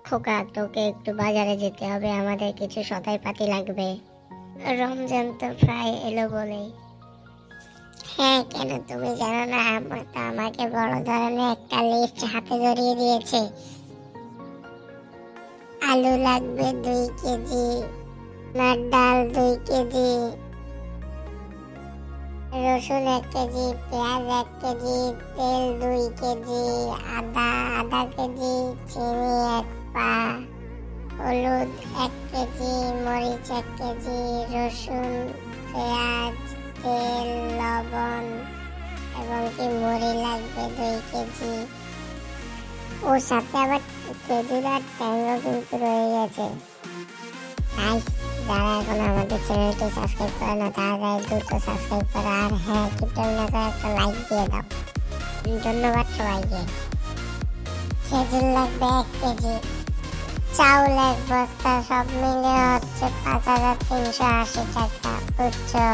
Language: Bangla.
খোকা, তোকে একটু বাজারে যেতে হবে, আমাদের কিছু সদাইপাতি লাগবে। রমজান তো প্রায় এলো বলেই। হ্যাঁ, কেন তুমি জানো না, আম্মা তো আমাকে বড় ধরনের একটা লিস্ট হাতে ধরিয়ে দিয়েছে। আলু লাগবে 2 কেজি, ডাল 2 কেজি, রসুন 1 কেজি, পেঁয়াজ 1 কেজি, তেল 2 কেজি, আদা 1 কেজি, চিনি 1 পা, হলুদ 1 কেজি, মরিচ 1 কেজি, রসুন, পেঁয়াজ, তেল, লবণ এবং কি মুড়ি লাগবে 2 কেজি। ওর সাথে আবার খেজুর আর ট্যাংও কিন্তু রয়ে গেছে। যারা এখন আমাদের চ্যানেলটি সাবস্ক্রাইব করে না, তারা দ্রুত সাবস্ক্রাইব করো, আর হ্যাঁ, কিপটার না করে একটা লাইক দিয়ে দাও। ধন্যবাদ সবাইকে। খেজুর লাগবে 1 কেজি, চাউল 1 বস্তা, সব মিলে হচ্ছে 5380 টাকা, বুঝছো?